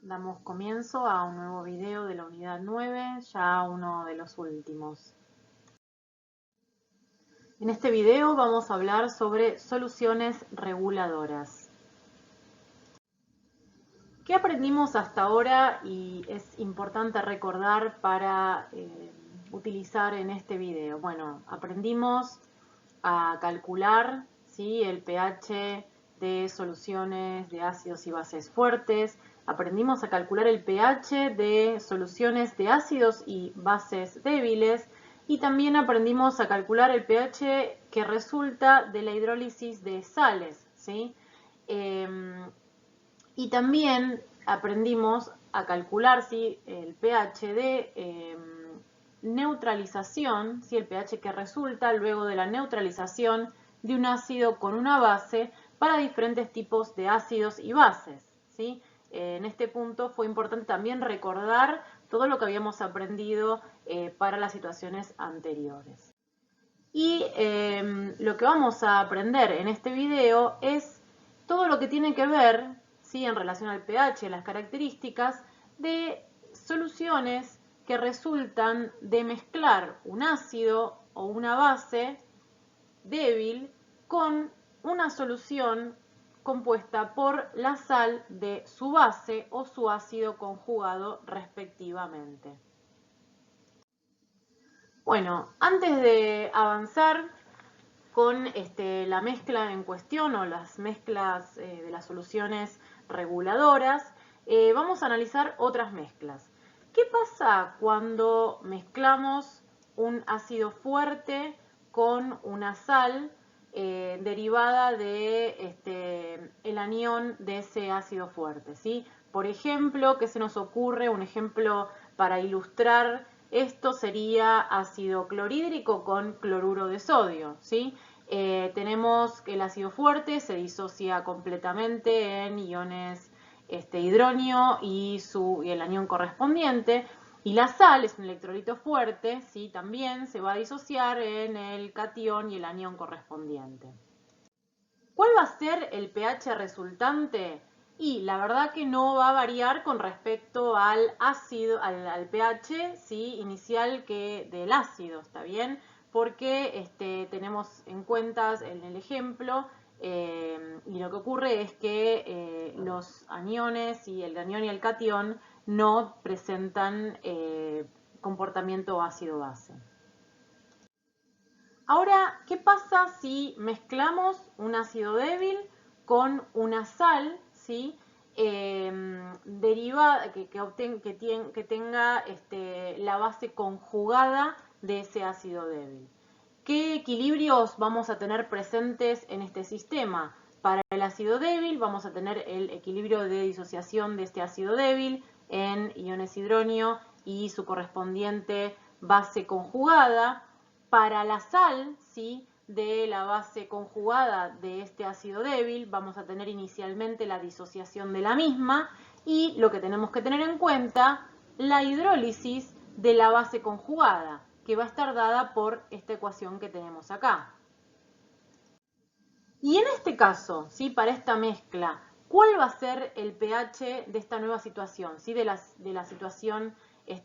Damos comienzo a un nuevo video de la unidad 9, ya uno de los últimos. En este video vamos a hablar sobre soluciones reguladoras. ¿Qué aprendimos hasta ahora y es importante recordar para utilizar en este video? Bueno, aprendimos a calcular, ¿sí?, el pH de soluciones de ácidos y bases fuertes. Aprendimos a calcular el pH de soluciones de ácidos y bases débiles. Y también aprendimos a calcular el pH que resulta de la hidrólisis de sales, ¿sí? Y también aprendimos a calcular, ¿sí?, el pH de neutralización, ¿sí?, el pH que resulta luego de la neutralización de un ácido con una base para diferentes tipos de ácidos y bases, ¿sí? En este punto fue importante también recordar todo lo que habíamos aprendido para las situaciones anteriores. Y lo que vamos a aprender en este video es todo lo que tiene que ver, ¿sí?, en relación al pH, las características de soluciones que resultan de mezclar un ácido o una base débil con una solución compuesta por la sal de su base o su ácido conjugado respectivamente. Bueno, antes de avanzar con la mezcla en cuestión o las mezclas de las soluciones reguladoras, vamos a analizar otras mezclas. ¿Qué pasa cuando mezclamos un ácido fuerte con una sal derivada de el anión de ese ácido fuerte, ¿sí? Por ejemplo, ¿qué se nos ocurre? Un ejemplo para ilustrar esto sería ácido clorhídrico con cloruro de sodio, ¿sí? Tenemos que el ácido fuerte se disocia completamente en iones hidronio y el anión correspondiente. Y la sal es un electrolito fuerte, ¿sí?, también se va a disociar en el catión y el anión correspondiente. ¿Cuál va a ser el pH resultante? Y la verdad que no va a variar con respecto al ácido, al pH, ¿sí?, inicial del ácido, ¿está bien? Porque tenemos en cuenta en el ejemplo, y lo que ocurre es que los aniones y el anión y el catión no presentan comportamiento ácido-base. Ahora, ¿qué pasa si mezclamos un ácido débil con una sal, ¿sí?, derivada que tenga la base conjugada de ese ácido débil? ¿Qué equilibrios vamos a tener presentes en este sistema? Para el ácido débil vamos a tener el equilibrio de disociación de este ácido débil en iones hidronio y su correspondiente base conjugada. Para la sal, ¿sí?, de la base conjugada de este ácido débil vamos a tener inicialmente la disociación de la misma y lo que tenemos que tener en cuenta, la hidrólisis de la base conjugada, que va a estar dada por esta ecuación que tenemos acá. Y en este caso, ¿sí?, para esta mezcla, ¿cuál va a ser el pH de esta nueva situación, ¿sí?, de la situación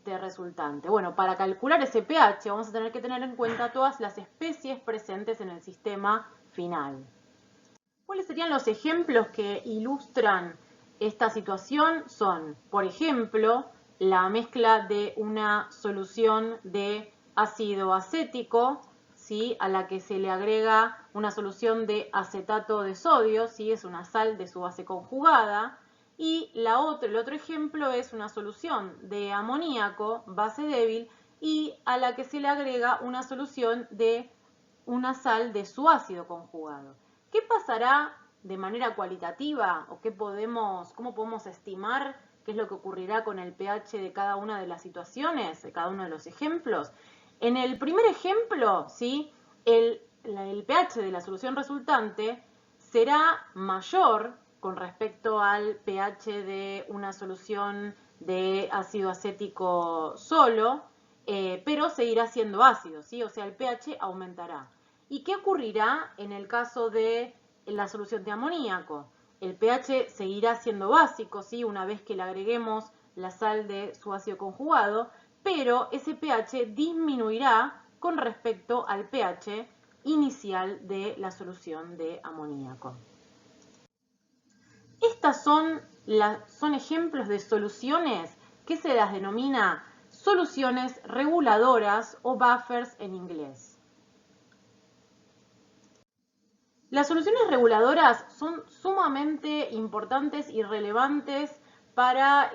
resultante? Bueno, para calcular ese pH vamos a tener que tener en cuenta todas las especies presentes en el sistema final. ¿Cuáles serían los ejemplos que ilustran esta situación? Son, por ejemplo, la mezcla de una solución de ácido acético, ¿sí?, a la que se le agrega una solución de acetato de sodio, ¿sí?, es una sal de su base conjugada. Y el otro ejemplo es una solución de amoníaco, base débil, y a la que se le agrega una solución de una sal de su ácido conjugado. ¿Qué pasará de manera cualitativa o cómo podemos estimar qué es lo que ocurrirá con el pH de cada una de las situaciones, de cada uno de los ejemplos? En el primer ejemplo, ¿sí?, el pH de la solución resultante será mayor con respecto al pH de una solución de ácido acético solo, pero seguirá siendo ácido, ¿sí? O sea, el pH aumentará. ¿Y qué ocurrirá en el caso de la solución de amoníaco? el pH seguirá siendo básico, ¿sí? Una vez que le agreguemos la sal de su ácido conjugado, pero ese pH disminuirá con respecto al pH inicial de la solución de amoníaco. Estas son ejemplos de soluciones que se las denomina soluciones reguladoras o buffers en inglés. Las soluciones reguladoras son sumamente importantes y relevantes para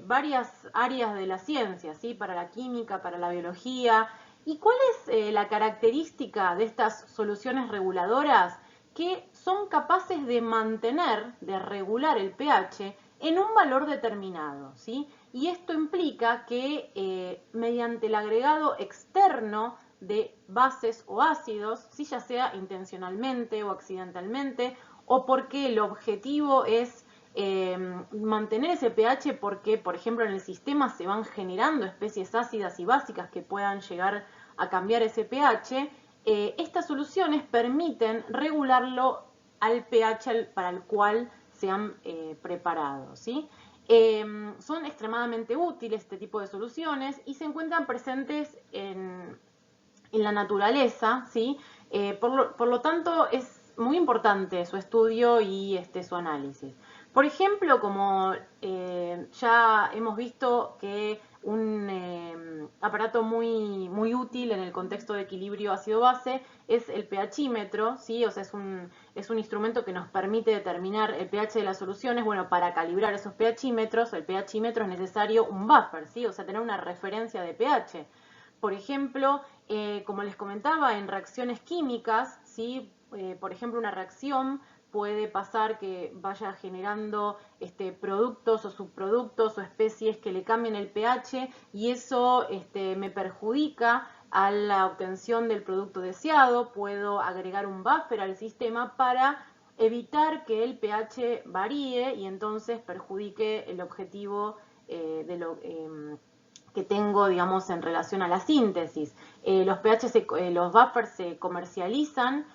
varias áreas de la ciencia, ¿sí? Para la química, para la biología. ¿Y cuál es la característica de estas soluciones reguladoras? Que son capaces de mantener, de regular el pH en un valor determinado, ¿sí? Y esto implica que mediante el agregado externo de bases o ácidos, ¿sí? Ya sea intencionalmente o accidentalmente, o porque el objetivo es mantener ese pH porque, por ejemplo, en el sistema se van generando especies ácidas y básicas que puedan llegar a cambiar ese pH, estas soluciones permiten regularlo al pH para el cual se han preparado, ¿sí? Son extremadamente útiles este tipo de soluciones y se encuentran presentes en la naturaleza, ¿sí? Por lo tanto, es muy importante su estudio y su análisis. Por ejemplo, como ya hemos visto que un aparato muy útil en el contexto de equilibrio ácido-base es el pHímetro, ¿sí? O sea, es un instrumento que nos permite determinar el pH de las soluciones. Bueno, para calibrar esos pHímetros, el pHímetro es necesario un buffer, ¿sí? O sea, tener una referencia de pH. Por ejemplo, como les comentaba, en reacciones químicas, ¿sí? Por ejemplo, una reacción puede pasar que vaya generando productos o subproductos o especies que le cambien el pH y eso me perjudica a la obtención del producto deseado. Puedo agregar un buffer al sistema para evitar que el pH varíe y entonces perjudique el objetivo de lo que tengo, digamos, en relación a la síntesis. Los buffers se comercializan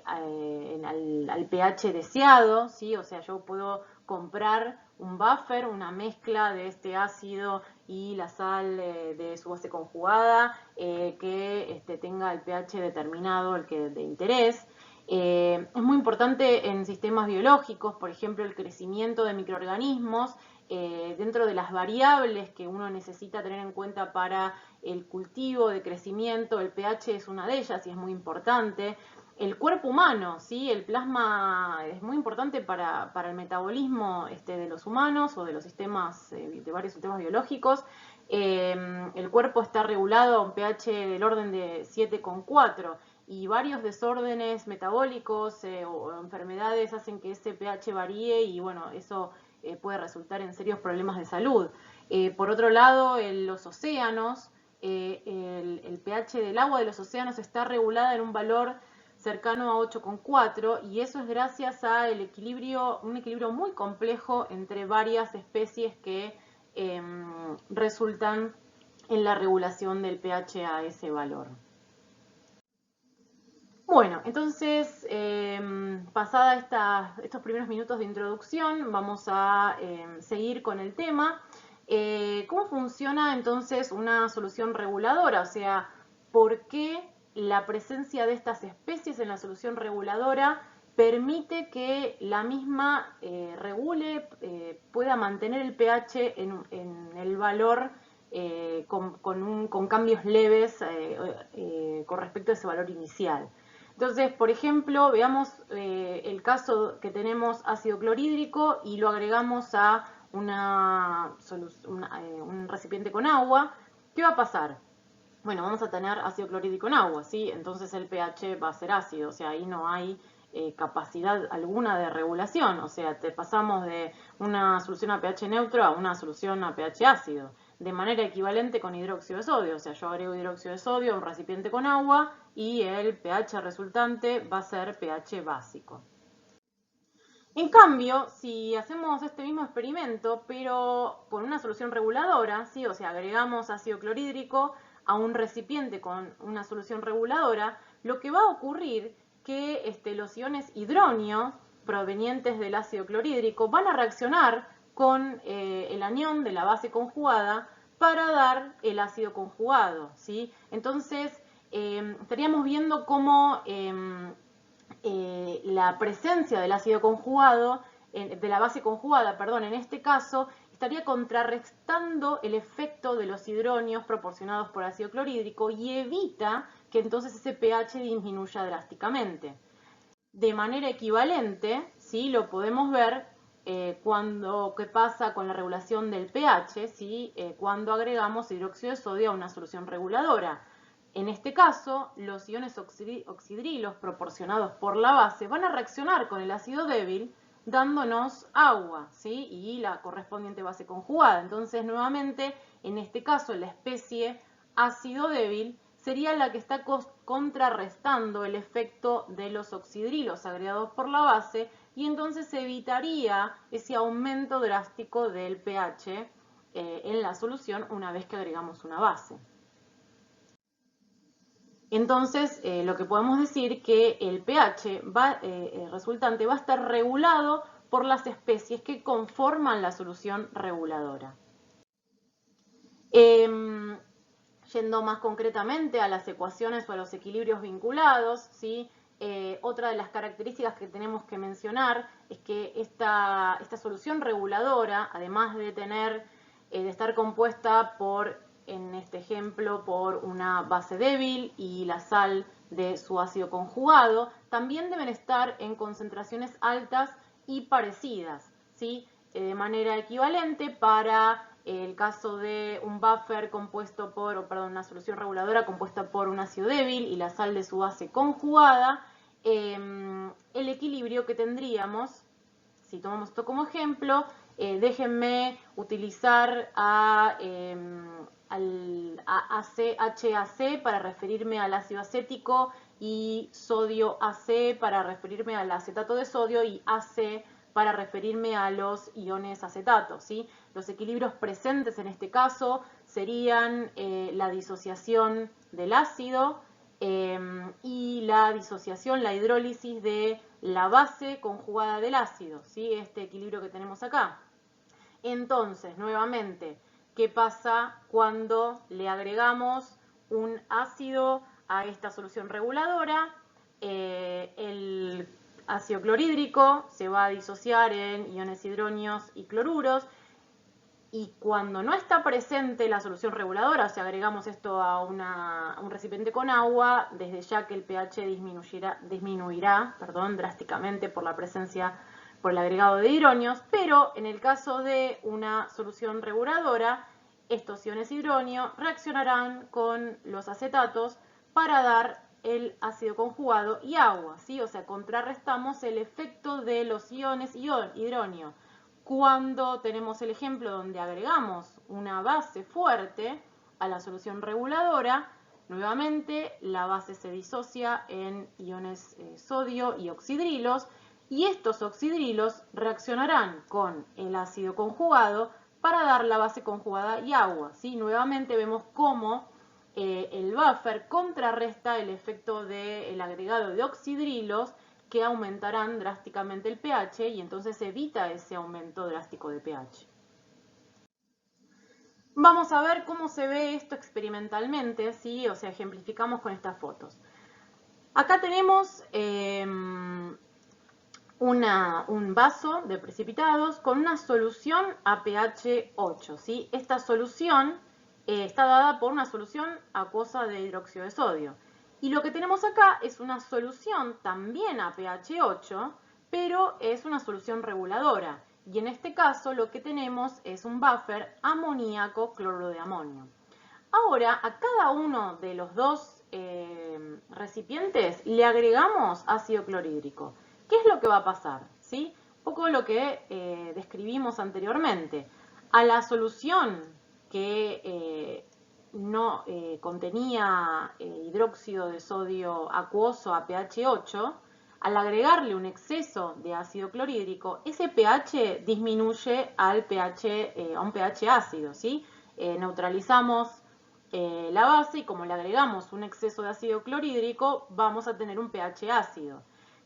al pH deseado, ¿sí? O sea, yo puedo comprar un buffer, una mezcla de este ácido y la sal de su base conjugada que tenga el pH determinado, el que de interés. Es muy importante en sistemas biológicos, por ejemplo, el crecimiento de microorganismos. Dentro de las variables que uno necesita tener en cuenta para el cultivo de crecimiento, el pH es una de ellas y es muy importante. El cuerpo humano, ¿sí? El plasma es muy importante para el metabolismo de los humanos o de los sistemas, de varios sistemas biológicos. El cuerpo está regulado a un pH del orden de 7,4 y varios desórdenes metabólicos o enfermedades hacen que ese pH varíe y bueno, eso puede resultar en serios problemas de salud. Por otro lado, en los océanos, el pH del agua de los océanos está regulada en un valor cercano a 8,4 y eso es gracias a un equilibrio muy complejo entre varias especies que resultan en la regulación del pH a ese valor. Bueno, entonces, pasada estos primeros minutos de introducción, vamos a seguir con el tema. ¿Cómo funciona entonces una solución reguladora? O sea, ¿por qué la presencia de estas especies en la solución reguladora permite que la misma regule, pueda mantener el pH en el valor con cambios leves con respecto a ese valor inicial? Entonces, por ejemplo, veamos el caso que tenemos ácido clorhídrico y lo agregamos a un recipiente con agua. ¿Qué va a pasar? Bueno, vamos a tener ácido clorhídrico en agua, ¿sí? Entonces el pH va a ser ácido, o sea, ahí no hay capacidad alguna de regulación, o sea, te pasamos de una solución a pH neutro a una solución a pH ácido, de manera equivalente con hidróxido de sodio, o sea, yo agrego hidróxido de sodio a un recipiente con agua y el pH resultante va a ser pH básico. En cambio, si hacemos este mismo experimento, pero con una solución reguladora, ¿sí? O sea, agregamos ácido clorhídrico a un recipiente con una solución reguladora, lo que va a ocurrir que los iones hidronio provenientes del ácido clorhídrico van a reaccionar con el anión de la base conjugada para dar el ácido conjugado, ¿sí? Entonces, estaríamos viendo cómo la presencia del ácido conjugado, de la base conjugada, perdón, en este caso, estaría contrarrestando el efecto de los hidronios proporcionados por ácido clorhídrico y evita que entonces ese pH disminuya drásticamente. De manera equivalente, ¿sí? Lo podemos ver qué pasa con la regulación del pH, ¿sí? Cuando agregamos hidróxido de sodio a una solución reguladora. En este caso, los iones oxidrilos proporcionados por la base van a reaccionar con el ácido débil dándonos agua, ¿sí? Y la correspondiente base conjugada. Entonces, nuevamente, en este caso, la especie ácido débil sería la que está contrarrestando el efecto de los oxidrilos agregados por la base y entonces se evitaría ese aumento drástico del pH en la solución una vez que agregamos una base. Entonces, lo que podemos decir que el pH resultante va a estar regulado por las especies que conforman la solución reguladora. Yendo más concretamente a las ecuaciones o a los equilibrios vinculados, ¿sí? Otra de las características que tenemos que mencionar es que esta solución reguladora, además de estar compuesta por, en este ejemplo, por una base débil y la sal de su ácido conjugado, también deben estar en concentraciones altas y parecidas, ¿sí? De manera equivalente para el caso de un buffer compuesto por, una solución reguladora compuesta por un ácido débil y la sal de su base conjugada, el equilibrio que tendríamos, si tomamos esto como ejemplo, déjenme utilizar al HAC para referirme al ácido acético y sodio AC para referirme al acetato de sodio y AC para referirme a los iones acetatos, ¿sí? Los equilibrios presentes en este caso serían la disociación del ácido y la disociación, la hidrólisis de la base conjugada del ácido, ¿sí? Este equilibrio que tenemos acá. Entonces, nuevamente, ¿qué pasa cuando le agregamos un ácido a esta solución reguladora? El ácido clorhídrico se va a disociar en iones hidronios y cloruros y cuando no está presente la solución reguladora, o sea, agregamos esto a un recipiente con agua, desde ya que el pH disminuirá drásticamente por la presencia, por el agregado de hidronios, pero en el caso de una solución reguladora, estos iones hidronios reaccionarán con los acetatos para dar el ácido conjugado y agua, ¿sí? O sea, contrarrestamos el efecto de los iones hidronio. Cuando tenemos el ejemplo donde agregamos una base fuerte a la solución reguladora, nuevamente la base se disocia en iones sodio y oxidrilos y estos oxidrilos reaccionarán con el ácido conjugado para dar la base conjugada y agua, ¿sí? Nuevamente vemos cómo el buffer contrarresta el efecto del agregado de oxidrilos que aumentarán drásticamente el pH y entonces evita ese aumento drástico de pH. Vamos a ver cómo se ve esto experimentalmente, ¿sí? O sea, ejemplificamos con estas fotos. Acá tenemos un vaso de precipitados con una solución a pH 8, ¿sí? Esta solución está dada por una solución acuosa de hidróxido de sodio. Y lo que tenemos acá es una solución también a pH 8, pero es una solución reguladora. Y en este caso lo que tenemos es un buffer amoníaco cloruro de amonio. Ahora, a cada uno de los dos recipientes le agregamos ácido clorhídrico. ¿Qué es lo que va a pasar? ¿Sí? Un poco lo que describimos anteriormente. A la solución que no contenía hidróxido de sodio acuoso a pH 8, al agregarle un exceso de ácido clorhídrico, ese pH disminuye a un pH ácido, ¿sí? Neutralizamos la base y como le agregamos un exceso de ácido clorhídrico, vamos a tener un pH ácido.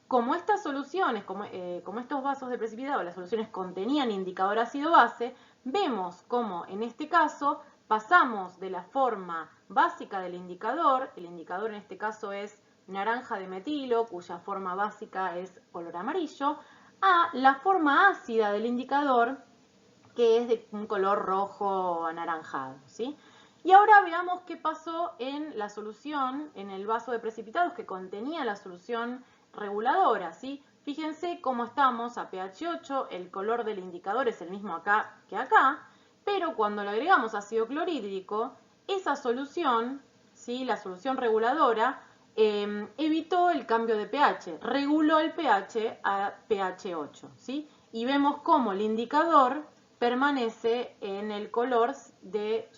Como estas soluciones, como estos vasos de precipitado, las soluciones contenían indicador ácido-base, vemos como en este caso pasamos de la forma básica del indicador, el indicador en este caso es naranja de metilo, cuya forma básica es color amarillo, a la forma ácida del indicador, que es de un color rojo anaranjado, ¿sí? Y ahora veamos qué pasó en la solución, en el vaso de precipitados que contenía la solución reguladora, ¿sí? Fíjense cómo estamos a pH 8, el color del indicador es el mismo acá que acá, pero cuando le agregamos ácido clorhídrico, esa solución, ¿sí? La solución reguladora, evitó el cambio de pH, reguló el pH a pH 8, ¿sí? Y vemos cómo el indicador permanece en el color de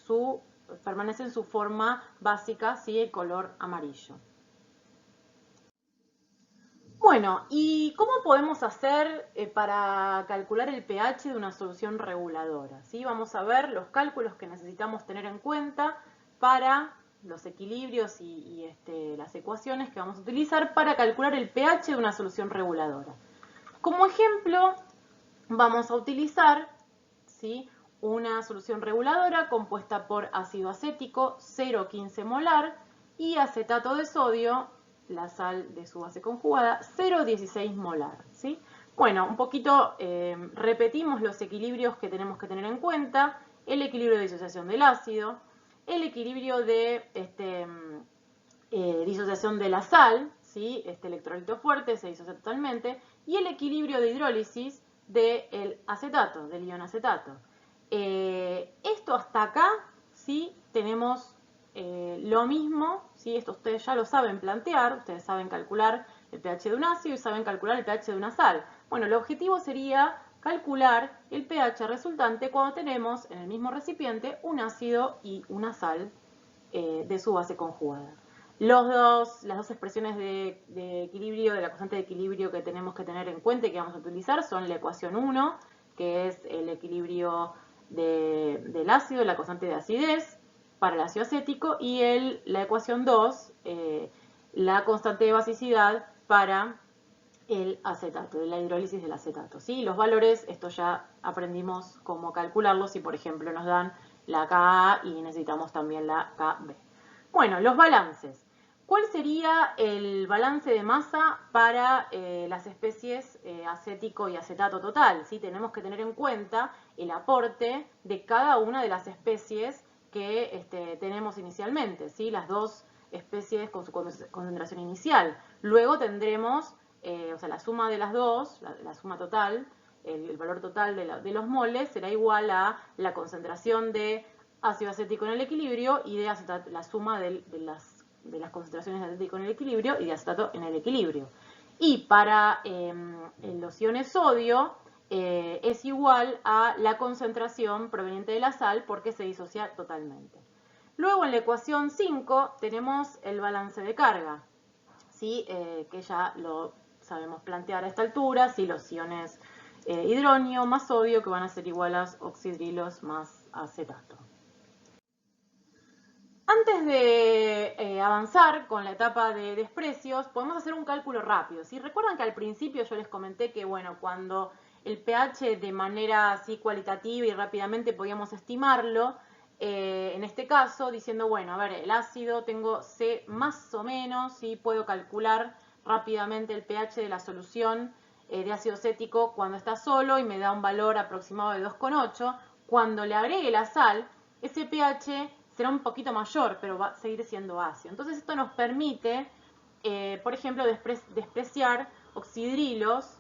permanece en su forma básica, ¿sí? El color amarillo. Bueno, ¿y cómo podemos hacer para calcular el pH de una solución reguladora? ¿Sí? Vamos a ver los cálculos que necesitamos tener en cuenta para los equilibrios y las ecuaciones que vamos a utilizar para calcular el pH de una solución reguladora. Como ejemplo, vamos a utilizar, ¿sí?, una solución reguladora compuesta por ácido acético 0,15 molar y acetato de sodio, la sal de su base conjugada, 0,16 molar, ¿sí? Bueno, un poquito repetimos los equilibrios que tenemos que tener en cuenta: el equilibrio de disociación del ácido, el equilibrio de disociación de la sal, ¿sí? Este electrolito fuerte se disocia totalmente, y el equilibrio de hidrólisis del acetato, del ion acetato. Esto hasta acá, ¿sí? Tenemos lo mismo, ¿sí? Esto ustedes ya lo saben plantear, ustedes saben calcular el pH de un ácido y saben calcular el pH de una sal. Bueno, el objetivo sería calcular el pH resultante cuando tenemos en el mismo recipiente un ácido y una sal de su base conjugada. Las dos expresiones de equilibrio, de la constante de equilibrio que tenemos que tener en cuenta y que vamos a utilizar son la ecuación 1, que es el equilibrio del ácido, la constante de acidez para el ácido acético, y la ecuación 2, la constante de basicidad para el acetato, de la hidrólisis del acetato, ¿sí? Los valores, esto ya aprendimos cómo calcularlos si, por ejemplo, nos dan la Ka y necesitamos también la Kb. Bueno, los balances. ¿Cuál sería el balance de masa para las especies acético y acetato total? ¿Sí? Tenemos que tener en cuenta el aporte de cada una de las especies que tenemos inicialmente, ¿sí? Las dos especies con su concentración inicial. Luego tendremos, o sea, la suma de las dos, la suma total, el valor total de los moles será igual a la concentración de ácido acético en el equilibrio y de acetato, la suma de las concentraciones de acético en el equilibrio y de acetato en el equilibrio. Y para los iones sodio es igual a la concentración proveniente de la sal porque se disocia totalmente. Luego en la ecuación 5 tenemos el balance de carga, ¿sí? Que ya lo sabemos plantear a esta altura, ¿sí? Los iones hidronio más sodio, que van a ser igual a oxidrilos más acetato. Antes de avanzar con la etapa de desprecios, podemos hacer un cálculo rápido, ¿sí? Recuerdan que al principio yo les comenté que, bueno, cuando el pH de manera así cualitativa y rápidamente podíamos estimarlo, en este caso diciendo, bueno, a ver, el ácido tengo C más o menos, ¿sí? Puedo calcular rápidamente el pH de la solución de ácido acético cuando está solo y me da un valor aproximado de 2,8. Cuando le agregue la sal, ese pH será un poquito mayor, pero va a seguir siendo ácido. Entonces esto nos permite, por ejemplo, despreciar oxidrilos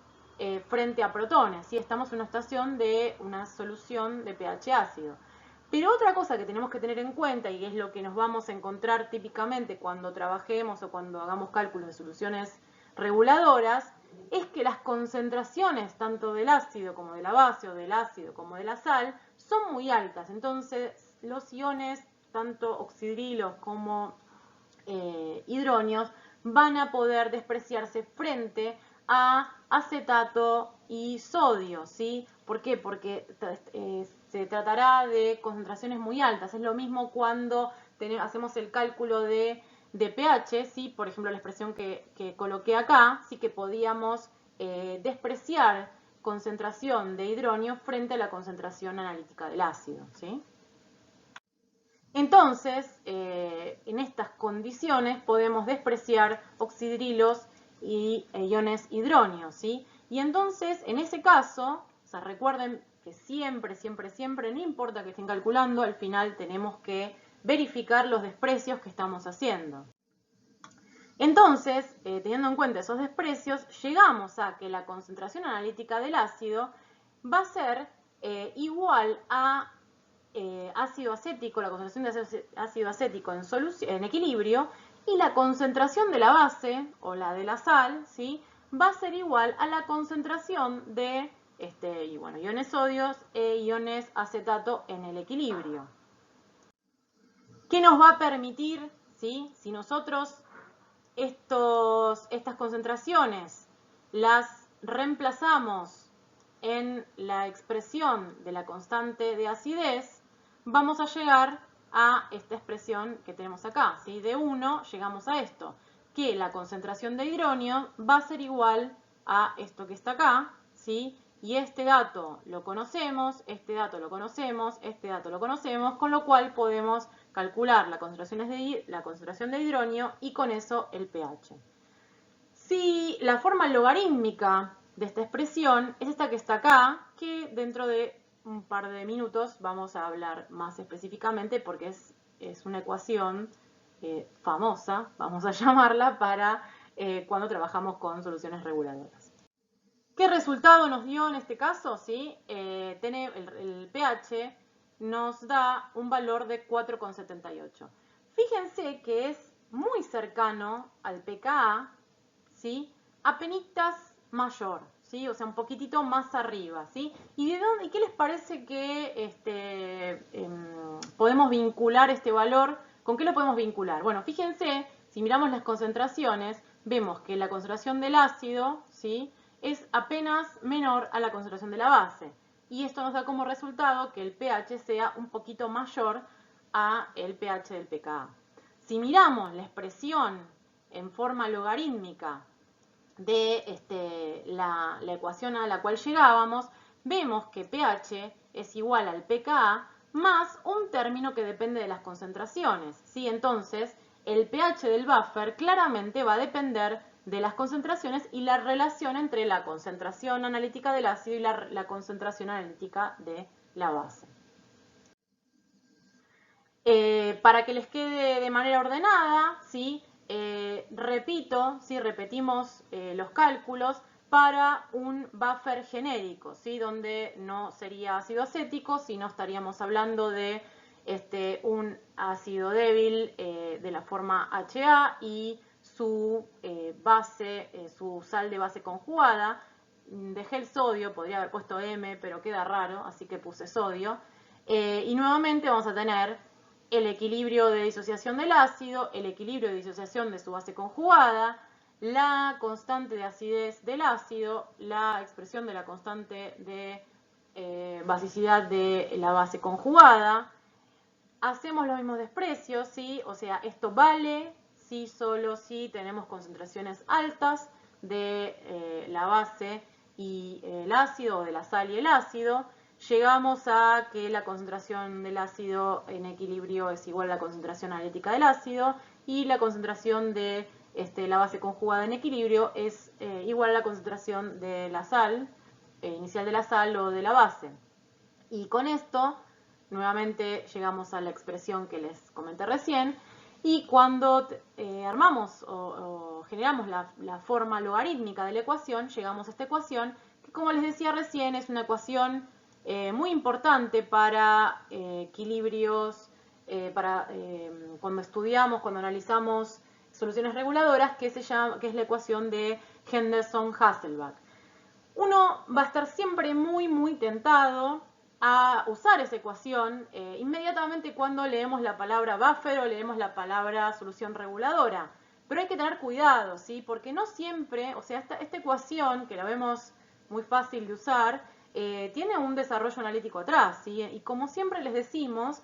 frente a protones. ¿Sí? Estamos en una estación de una solución de pH ácido. Pero otra cosa que tenemos que tener en cuenta, y es lo que nos vamos a encontrar típicamente cuando trabajemos o cuando hagamos cálculos de soluciones reguladoras, es que las concentraciones tanto del ácido como de la base o del ácido como de la sal son muy altas. Entonces los iones, tanto oxidrilos como hidronios, van a poder despreciarse frente a acetato y sodio, ¿sí? ¿Por qué? Porque se tratará de concentraciones muy altas. Es lo mismo cuando hacemos el cálculo de de pH, ¿sí? Por ejemplo, la expresión que coloqué acá, sí que podíamos despreciar concentración de hidronio frente a la concentración analítica del ácido, ¿sí? Entonces, en estas condiciones podemos despreciar oxidrilos y iones hidronios, ¿sí? Y entonces, en ese caso, o sea, recuerden que siempre, siempre, siempre, no importa que estén calculando, al final tenemos que verificar los desprecios que estamos haciendo. Entonces, teniendo en cuenta esos desprecios, llegamos a que la concentración analítica del ácido va a ser igual a ácido acético, la concentración de ácido acético en equilibrio, y la concentración de la base, o la de la sal, ¿sí? Va a ser igual a la concentración de iones sodios e iones acetato en el equilibrio. ¿Qué nos va a permitir, ¿sí? Si nosotros estas concentraciones las reemplazamos en la expresión de la constante de acidez, vamos a llegar a esta expresión que tenemos acá, ¿sí? De 1 llegamos a esto, que la concentración de hidronio va a ser igual a esto que está acá, ¿sí? Y este dato lo conocemos, este dato lo conocemos, este dato lo conocemos, con lo cual podemos calcular la concentración de hidronio y con eso el pH. Si la forma logarítmica de esta expresión es esta que está acá, que dentro de un par de minutos vamos a hablar más específicamente porque es una ecuación famosa, vamos a llamarla, para cuando trabajamos con soluciones reguladoras. ¿Qué resultado nos dio en este caso? ¿Sí? El pH nos da un valor de 4,78. Fíjense que es muy cercano al pKa, ¿sí? Apenitas mayor, ¿sí? O sea, un poquitito más arriba, ¿sí? ¿Y qué les parece que podemos vincular este valor? ¿Con qué lo podemos vincular? Bueno, fíjense, si miramos las concentraciones, vemos que la concentración del ácido, ¿sí? Es apenas menor a la concentración de la base. Y esto nos da como resultado que el pH sea un poquito mayor a el pH del pKa. Si miramos la expresión en forma logarítmica de la ecuación a la cual llegábamos, vemos que pH es igual al pKa más un término que depende de las concentraciones, ¿sí? Entonces, el pH del buffer claramente va a depender de las concentraciones y la relación entre la concentración analítica del ácido y la concentración analítica de la base. Para que les quede de manera ordenada, ¿sí? Repito, ¿sí? Repetimos los cálculos para un buffer genérico, ¿sí? Donde no sería ácido acético, sino estaríamos hablando de un ácido débil de la forma HA y su base, su sal de base conjugada. Dejé el sodio, podría haber puesto M, pero queda raro, así que puse sodio. Y nuevamente vamos a tener el equilibrio de disociación del ácido, el equilibrio de disociación de su base conjugada, la constante de acidez del ácido, la expresión de la constante de basicidad de la base conjugada. Hacemos los mismos desprecios, ¿sí? O sea, esto vale si solo si tenemos concentraciones altas de la base y el ácido, o de la sal y el ácido. Llegamos a que la concentración del ácido en equilibrio es igual a la concentración analítica del ácido y la concentración de la base conjugada en equilibrio es igual a la concentración de la sal, inicial de la sal o de la base. Y con esto, nuevamente llegamos a la expresión que les comenté recién, y cuando armamos o generamos la forma logarítmica de la ecuación, llegamos a esta ecuación, que como les decía recién, es una ecuación muy importante para equilibrios, cuando estudiamos, cuando analizamos soluciones reguladoras, que es la ecuación de Henderson-Hasselbalch. Uno va a estar siempre muy, muy tentado a usar esa ecuación inmediatamente cuando leemos la palabra buffer o leemos la palabra solución reguladora. Pero hay que tener cuidado, ¿sí? Porque no siempre, o sea, esta ecuación, que la vemos muy fácil de usar, tiene un desarrollo analítico atrás, ¿sí? Y como siempre les decimos,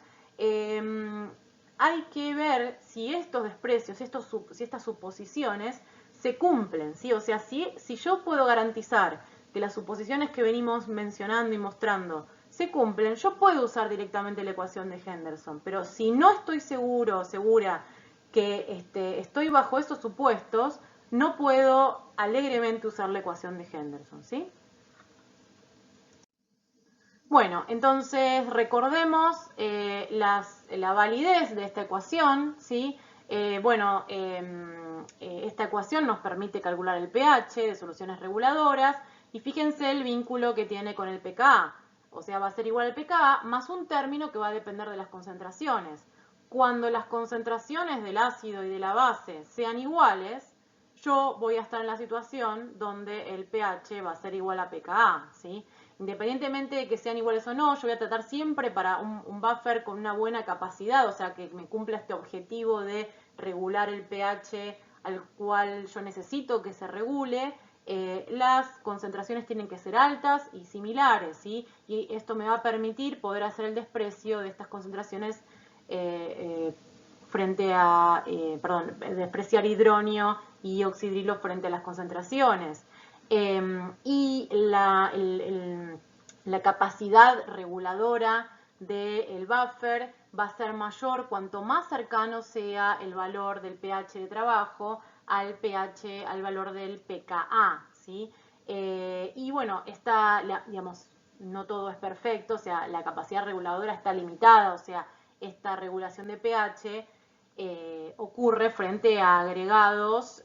hay que ver si estos desprecios, si estas suposiciones se cumplen, ¿sí? O sea, si yo puedo garantizar que las suposiciones que venimos mencionando y mostrando se cumplen, yo puedo usar directamente la ecuación de Henderson, pero si no estoy seguro o segura que estoy bajo esos supuestos, no puedo alegremente usar la ecuación de Henderson, ¿sí? Bueno, entonces recordemos la validez de esta ecuación, ¿sí? Esta ecuación nos permite calcular el pH de soluciones reguladoras y fíjense el vínculo que tiene con el pKa. O sea, va a ser igual al pKa más un término que va a depender de las concentraciones. Cuando las concentraciones del ácido y de la base sean iguales, yo voy a estar en la situación donde el pH va a ser igual a pKa, ¿sí? Independientemente de que sean iguales o no, yo voy a tratar siempre para un buffer con una buena capacidad, o sea, que me cumpla este objetivo de regular el pH al cual yo necesito que se regule. Las concentraciones tienen que ser altas y similares, ¿sí? Y esto me va a permitir poder hacer el desprecio de estas concentraciones despreciar hidronio y oxidrilo frente a las concentraciones. Y la capacidad reguladora del buffer va a ser mayor cuanto más cercano sea el valor del pH de trabajo al valor del pKa, ¿sí? Y bueno, digamos, no todo es perfecto, o sea, la capacidad reguladora está limitada, o sea, esta regulación de pH ocurre frente a agregados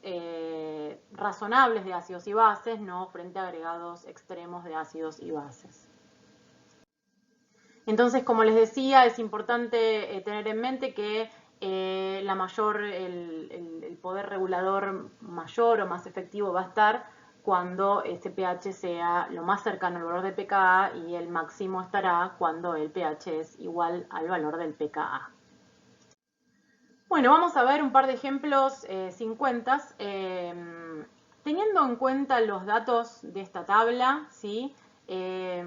razonables de ácidos y bases, no frente a agregados extremos de ácidos y bases. Entonces, como les decía, es importante tener en mente que el poder regulador mayor o más efectivo va a estar cuando este pH sea lo más cercano al valor de pKa y el máximo estará cuando el pH es igual al valor del pKa. Bueno, vamos a ver un par de ejemplos sin cuentas. Teniendo en cuenta los datos de esta tabla, ¿sí? ¿Qué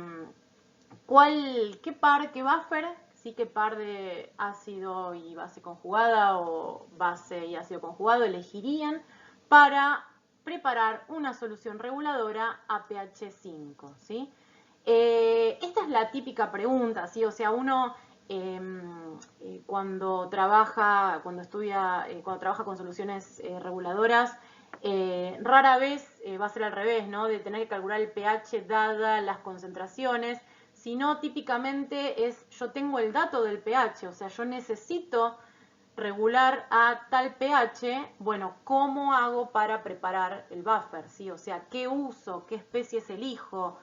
buffer, sí, qué par de ácido y base conjugada o base y ácido conjugado elegirían para preparar una solución reguladora a pH 5, ¿sí? Esta es la típica pregunta, ¿sí? O sea, uno cuando trabaja con soluciones reguladoras, rara vez va a ser al revés, ¿no? De tener que calcular el pH dada las concentraciones, sino típicamente yo tengo el dato del pH, o sea, yo necesito regular a tal pH, bueno, ¿cómo hago para preparar el buffer? ¿Sí? O sea, ¿qué uso? ¿Qué especies elijo?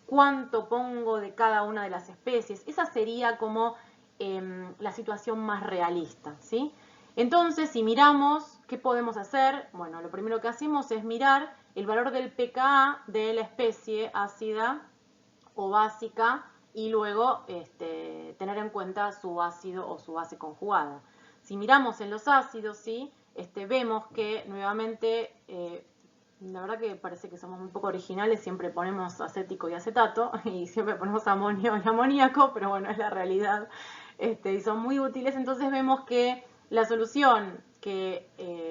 ¿Cuánto pongo de cada una de las especies? Esa sería como la situación más realista, ¿sí? Entonces, si miramos, ¿qué podemos hacer? Bueno, lo primero que hacemos es mirar el valor del pKa de la especie ácida o básica y luego tener en cuenta su ácido o su base conjugada. Si miramos en los ácidos, ¿sí? Vemos que nuevamente, la verdad que parece que somos un poco originales, siempre ponemos acético y acetato y siempre ponemos amonio y amoníaco, pero bueno, es la realidad y son muy útiles. Entonces vemos que la solución que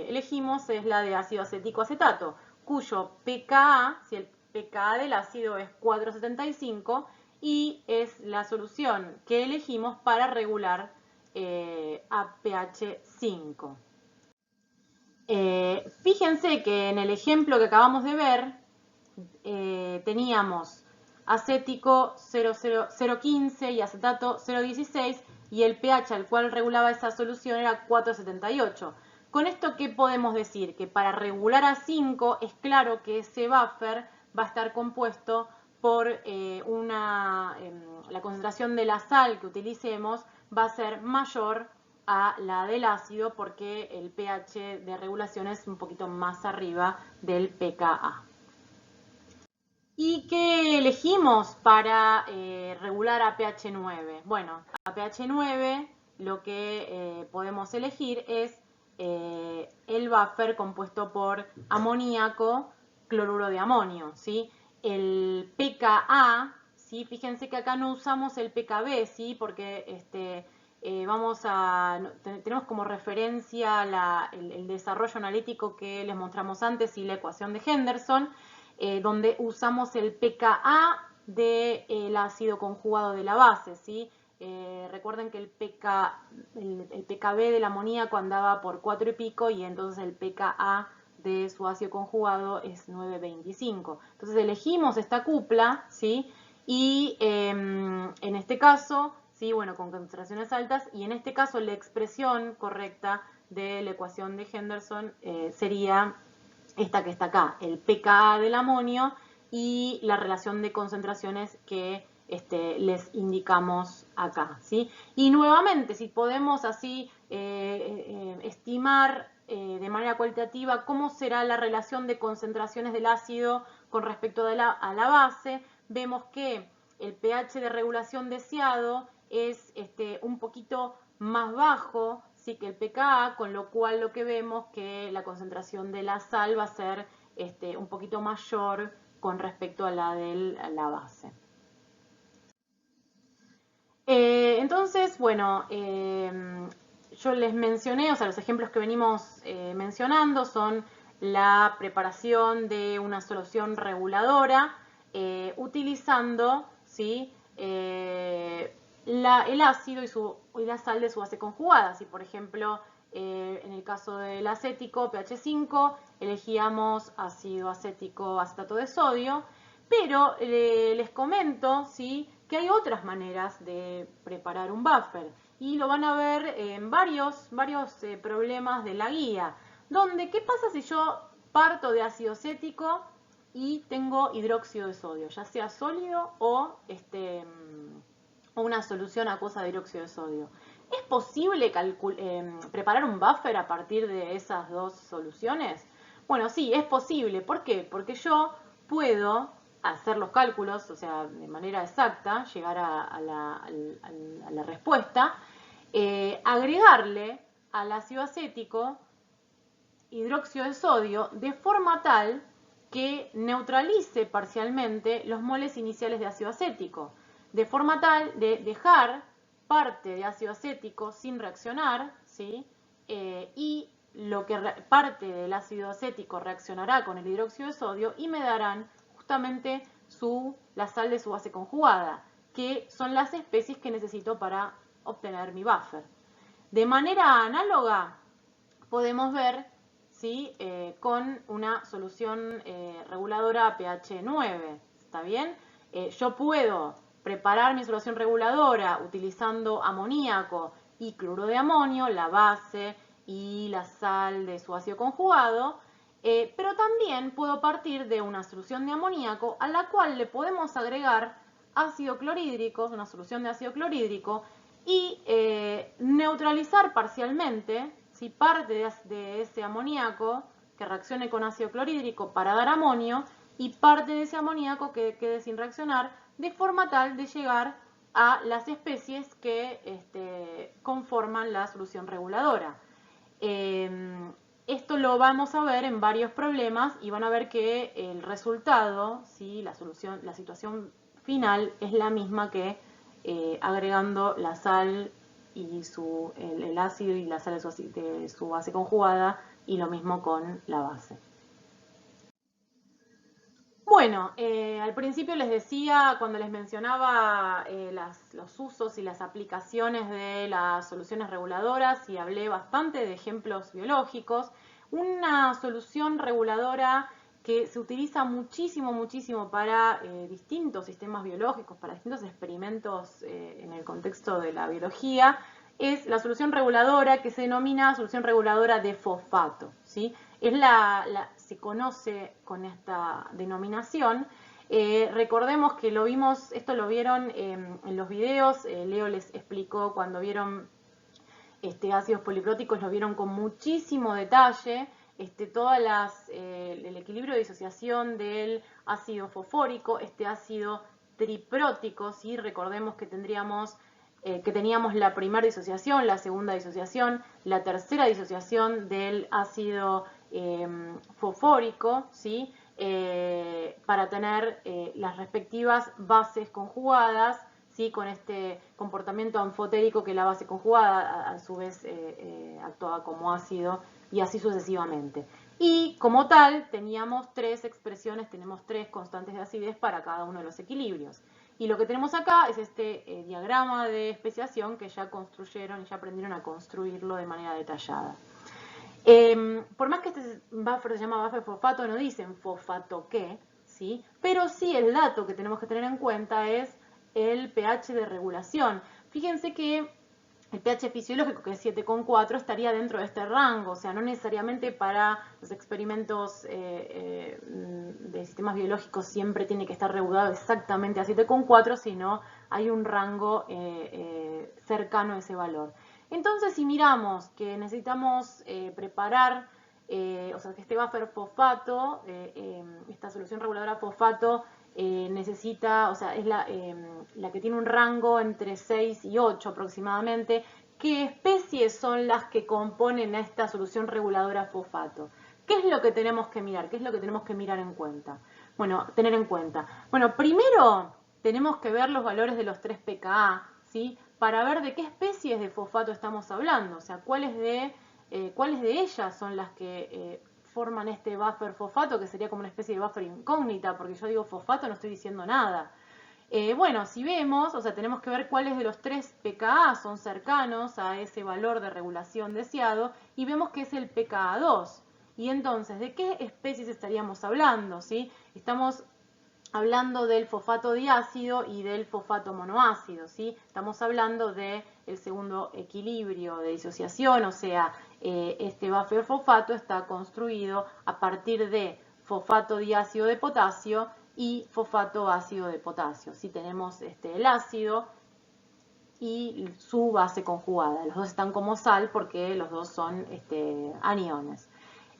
elegimos es la de ácido acético acetato, cuyo pKa, si el pKa del ácido es 4,75 y es la solución que elegimos para regular a pH 5. Fíjense que en el ejemplo que acabamos de ver teníamos acético 0,15 y acetato 0,16 y el pH al cual regulaba esa solución era 4,78. Con esto, ¿qué podemos decir? Que para regular a 5 es claro que ese buffer va a estar compuesto por la concentración de la sal que utilicemos va a ser mayor a la del ácido porque el pH de regulación es un poquito más arriba del pKa. ¿Y qué elegimos para regular a pH 9? Bueno, a pH 9 lo que podemos elegir es el buffer compuesto por amoníaco, cloruro de amonio, ¿sí? El pKa, ¿sí? Fíjense que acá no usamos el pKb, ¿sí? Porque tenemos como referencia el desarrollo analítico que les mostramos antes y la ecuación de Henderson, donde usamos el pKa del ácido conjugado de la base, ¿sí? Recuerden que el pKb del amoníaco andaba por 4 y pico y entonces el pKa de su ácido conjugado es 9,25. Entonces elegimos esta cupla, ¿sí? Y en este caso, ¿sí? Bueno, con concentraciones altas, y en este caso la expresión correcta de la ecuación de Henderson sería esta que está acá, el pKa del amonio y la relación de concentraciones que les indicamos acá, ¿sí? Y nuevamente, si podemos así estimar de manera cualitativa cómo será la relación de concentraciones del ácido con respecto a la base, vemos que el pH de regulación deseado es un poquito más bajo, sí, que el pKa, con lo cual lo que vemos que la concentración de la sal va a ser un poquito mayor con respecto a la de la base. Entonces, bueno, yo les mencioné, o sea, los ejemplos que venimos mencionando son la preparación de una solución reguladora utilizando, ¿sí? El ácido y la sal de su base conjugada. Si, por ejemplo, en el caso del acético, pH 5, elegíamos ácido acético acetato de sodio, pero les comento, ¿sí?, que hay otras maneras de preparar un buffer y lo van a ver en varios problemas de la guía, donde ¿qué pasa si yo parto de ácido acético y tengo hidróxido de sodio, ya sea sólido o una solución acuosa de hidróxido de sodio? ¿Es posible preparar un buffer a partir de esas dos soluciones? Bueno, sí, es posible. ¿Por qué? Porque yo puedo hacer los cálculos, o sea, de manera exacta, llegar a la respuesta, agregarle al ácido acético hidróxido de sodio de forma tal que neutralice parcialmente los moles iniciales de ácido acético, de forma tal de dejar parte de ácido acético sin reaccionar, ¿sí? Y parte del ácido acético reaccionará con el hidróxido de sodio y me darán justamente la sal de su base conjugada, que son las especies que necesito para obtener mi buffer. De manera análoga, podemos ver, ¿sí?, con una solución reguladora pH 9, ¿está bien? Yo puedo preparar mi solución reguladora utilizando amoníaco y cloruro de amonio, la base y la sal de su ácido conjugado, pero también puedo partir de una solución de amoníaco a la cual le podemos agregar ácido clorhídrico, una solución de ácido clorhídrico, y neutralizar parcialmente, si parte de ese amoníaco que reaccione con ácido clorhídrico para dar amonio y parte de ese amoníaco que quede sin reaccionar, de forma tal de llegar a las especies que conforman la solución reguladora. Esto lo vamos a ver en varios problemas y van a ver que el resultado, ¿sí?, la situación final es la misma que agregando la sal y el ácido y la sal de su base conjugada, y lo mismo con la base. Bueno, al principio les decía, cuando les mencionaba los usos y las aplicaciones de las soluciones reguladoras, y hablé bastante de ejemplos biológicos, una solución reguladora que se utiliza muchísimo para distintos sistemas biológicos, para distintos experimentos en el contexto de la biología, es la solución reguladora que se denomina solución reguladora de fosfato, ¿sí? Se conoce con esta denominación. Recordemos que esto lo vieron en los videos, Leo les explicó cuando vieron ácidos polipróticos, lo vieron con muchísimo detalle, el equilibrio de disociación del ácido fosfórico, ácido triprótico, ¿sí? Recordemos que teníamos la primera disociación, la segunda disociación, la tercera disociación del ácido fosfórico, ¿sí? Para tener las respectivas bases conjugadas, ¿sí? Con este comportamiento anfotérico que la base conjugada a su vez actuaba como ácido y así sucesivamente. Y como tal teníamos tres expresiones, tenemos tres constantes de acidez para cada uno de los equilibrios. Y lo que tenemos acá es este diagrama de especiación que ya construyeron y ya aprendieron a construirlo de manera detallada. Por más que este buffer se llama buffer fosfato, no dicen fosfato qué, ¿sí? Pero sí el dato que tenemos que tener en cuenta es el pH de regulación. Fíjense que el pH fisiológico, que es 7,4, estaría dentro de este rango, o sea, no necesariamente para los experimentos de sistemas biológicos siempre tiene que estar regulado exactamente a 7,4, sino hay un rango cercano a ese valor. Entonces, si miramos que necesitamos preparar, o sea, que este buffer fosfato, esta solución reguladora fosfato, necesita, o sea, es la que tiene un rango entre 6 y 8 aproximadamente. ¿Qué especies son las que componen esta solución reguladora fosfato? ¿Qué es lo que tenemos que mirar? ¿Qué es lo que tenemos que mirar en cuenta? Bueno, tener en cuenta. Bueno, primero tenemos que ver los valores de los 3 pKa, ¿sí? Para ver de qué especies de fosfato estamos hablando, o sea, cuáles de ellas son las que forman este buffer fosfato, que sería como una especie de buffer incógnita, porque yo digo fosfato, no estoy diciendo nada. Bueno, si vemos, o sea, tenemos que ver cuáles de los 3 pKa son cercanos a ese valor de regulación deseado, y vemos que es el pKa2. Y entonces, ¿de qué especies estaríamos hablando? ¿Sí? Estamos hablando del fosfato diácido y del fosfato monoácido, ¿sí? Estamos hablando del segundo equilibrio de disociación, o sea, este buffer fosfato está construido a partir de fosfato diácido de potasio y fosfato ácido de potasio. ¿Sí? Tenemos el ácido y su base conjugada. Los dos están como sal porque los dos son aniones.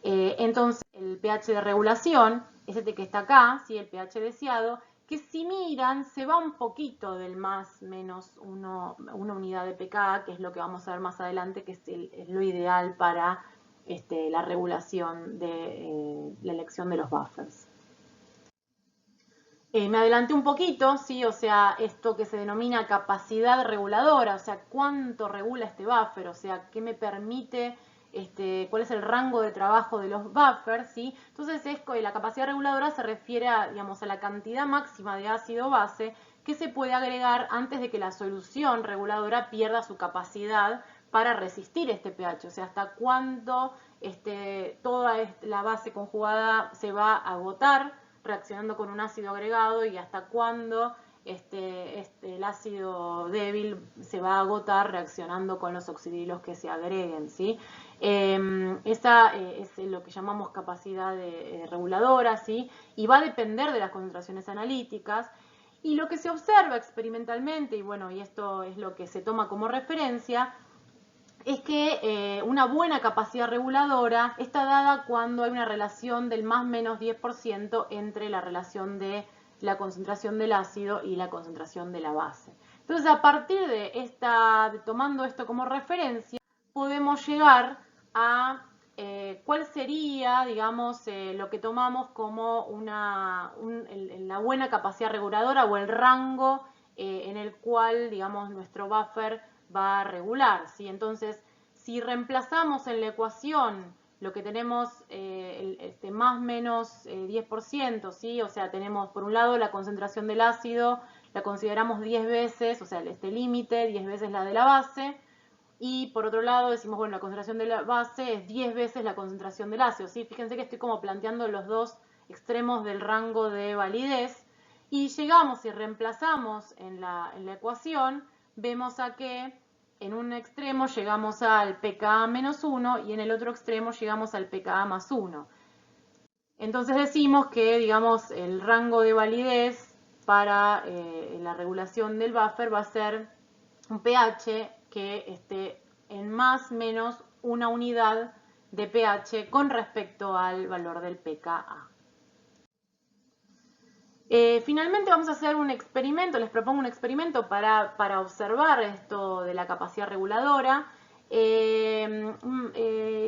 Entonces, el pH de regulación es este que está acá, ¿sí? El pH deseado, que si miran se va un poquito del más menos una unidad de pKa, que es lo que vamos a ver más adelante, que es lo ideal para la regulación de la elección de los buffers. Me adelanté un poquito, ¿sí? O sea, esto que se denomina capacidad reguladora, o sea, cuánto regula este buffer, o sea, qué me permite, cuál es el rango de trabajo de los buffers, ¿sí? Entonces, la capacidad reguladora se refiere a, digamos, a la cantidad máxima de ácido base que se puede agregar antes de que la solución reguladora pierda su capacidad para resistir este pH, o sea, hasta cuánto toda la base conjugada se va a agotar reaccionando con un ácido agregado y hasta cuándo el ácido débil se va a agotar reaccionando con los oxidrilos que se agreguen, ¿sí? Esa es lo que llamamos capacidad reguladora, ¿sí? Y va a depender de las concentraciones analíticas. Y lo que se observa experimentalmente, y bueno, y esto es lo que se toma como referencia, es que una buena capacidad reguladora está dada cuando hay una relación del más menos 10% entre la relación de la concentración del ácido y la concentración de la base. Entonces, a partir tomando esto como referencia, podemos llegar a cuál sería, digamos, lo que tomamos como la buena capacidad reguladora o el rango en el cual, digamos, nuestro buffer va a regular, ¿sí? Entonces, si reemplazamos en la ecuación lo que tenemos más menos 10%, ¿sí? O sea, tenemos por un lado la concentración del ácido, la consideramos 10 veces, o sea, este límite, 10 veces la de la base, y por otro lado decimos, bueno, la concentración de la base es 10 veces la concentración del ácido, ¿sí? Fíjense que estoy como planteando los dos extremos del rango de validez, y llegamos y reemplazamos en la ecuación, vemos a que en un extremo llegamos al pKa menos 1 y en el otro extremo llegamos al pKa más 1. Entonces decimos que, digamos, el rango de validez para la regulación del buffer va a ser un pH que esté en más o menos una unidad de pH con respecto al valor del pKa. Finalmente vamos a hacer un experimento, les propongo un experimento para observar esto de la capacidad reguladora.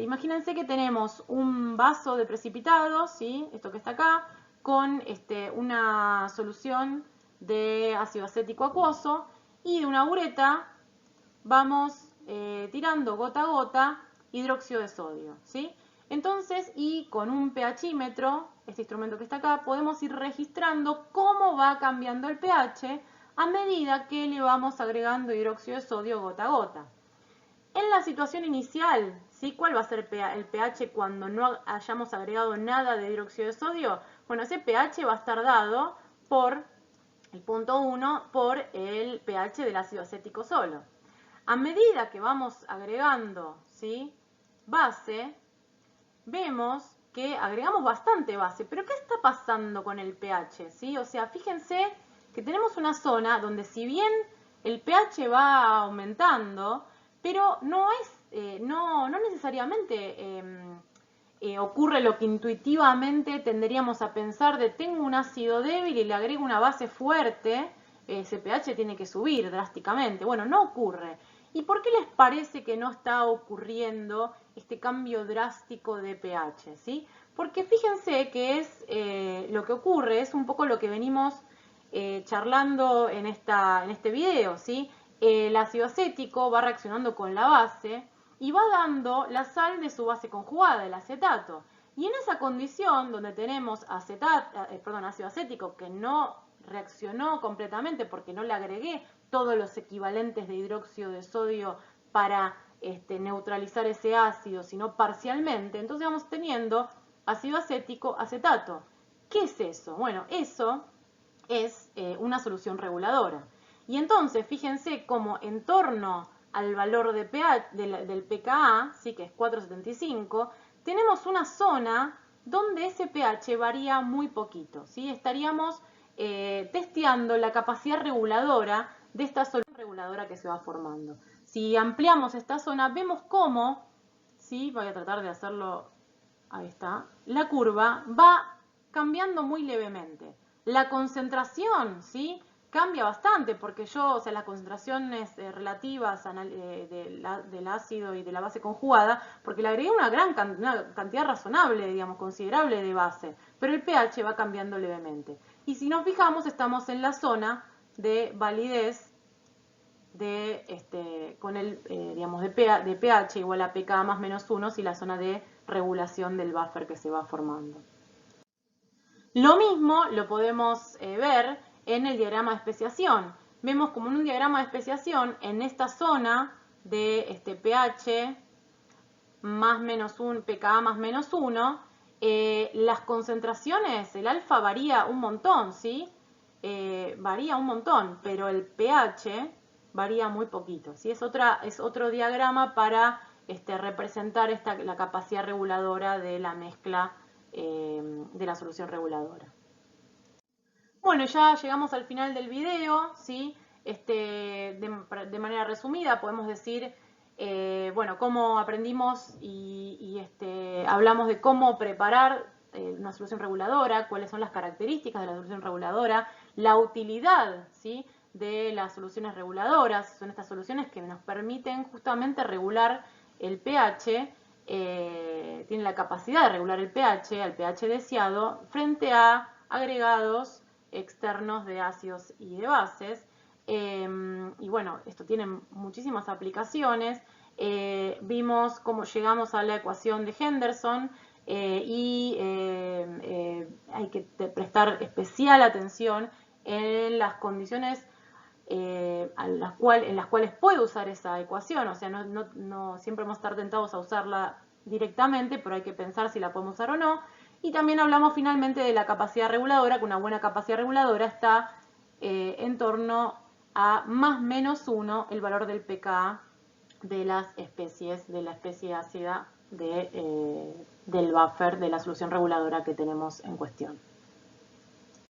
Imagínense que tenemos un vaso de precipitado, ¿sí? Esto que está acá, con una solución de ácido acético acuoso y de una bureta vamos tirando gota a gota hidróxido de sodio, ¿sí? Entonces, y con un pHímetro, este instrumento que está acá, podemos ir registrando cómo va cambiando el pH a medida que le vamos agregando hidróxido de sodio gota a gota. En la situación inicial, ¿sí? ¿Cuál va a ser el pH cuando no hayamos agregado nada de hidróxido de sodio? Bueno, ese pH va a estar dado por el punto 1 por el pH del ácido acético solo. A medida que vamos agregando, ¿sí?, base, vemos que agregamos bastante base. Pero ¿qué está pasando con el pH? ¿Sí? O sea, fíjense que tenemos una zona donde si bien el pH va aumentando, pero no necesariamente ocurre lo que intuitivamente tenderíamos a pensar de tengo un ácido débil y le agrego una base fuerte, ese pH tiene que subir drásticamente. Bueno, no ocurre. ¿Y por qué les parece que no está ocurriendo este cambio drástico de pH? ¿Sí? Porque fíjense que es lo que ocurre, es un poco lo que venimos charlando en este video, ¿sí? El ácido acético va reaccionando con la base y va dando la sal de su base conjugada, el acetato. Y en esa condición, donde tenemos ácido acético que no reaccionó completamente porque no le agregué todos los equivalentes de hidróxido de sodio para neutralizar ese ácido, sino parcialmente, entonces vamos teniendo ácido acético, acetato. ¿Qué es eso? Bueno, eso es una solución reguladora. Y entonces, fíjense cómo en torno al valor de pH, del pKa, ¿sí?, que es 4,75, tenemos una zona donde ese pH varía muy poquito, ¿sí? Estaríamos testeando la capacidad reguladora de esta solución reguladora que se va formando. Si ampliamos esta zona, vemos cómo, ¿sí?, voy a tratar de hacerlo, ahí está, la curva va cambiando muy levemente. La concentración, ¿sí?, cambia bastante porque las concentraciones relativas del ácido y de la base conjugada, porque le agregué una cantidad razonable, digamos, considerable de base, pero el pH va cambiando levemente. Y si nos fijamos, estamos en la zona de validez con el, de pH igual a pK más menos 1, y la zona de regulación del buffer que se va formando. Lo mismo lo podemos ver en el diagrama de especiación. Vemos como en un diagrama de especiación, en esta zona de pH más menos 1, pKa más menos 1, las concentraciones, el alfa varía un montón, ¿sí? Varía un montón, pero el pH varía muy poquito, ¿sí? Es otro diagrama para representar la capacidad reguladora de la mezcla de la solución reguladora. Bueno, ya llegamos al final del video, ¿sí? De manera resumida podemos decir, bueno, cómo aprendimos y hablamos de cómo preparar una solución reguladora, cuáles son las características de la solución reguladora, la utilidad, ¿sí?, de las soluciones reguladoras. Son estas soluciones que nos permiten justamente regular el pH, tienen la capacidad de regular el pH al pH deseado frente a agregados externos de ácidos y de bases. Y bueno, esto tiene muchísimas aplicaciones. Vimos cómo llegamos a la ecuación de Henderson y hay que prestar especial atención en las condiciones en las cuales puede usar esa ecuación. O sea, no siempre vamos a estar tentados a usarla directamente, pero hay que pensar si la podemos usar o no. Y también hablamos finalmente de la capacidad reguladora, que una buena capacidad reguladora está en torno a más menos 1 el valor del pKa de la especie ácida del buffer de la solución reguladora que tenemos en cuestión.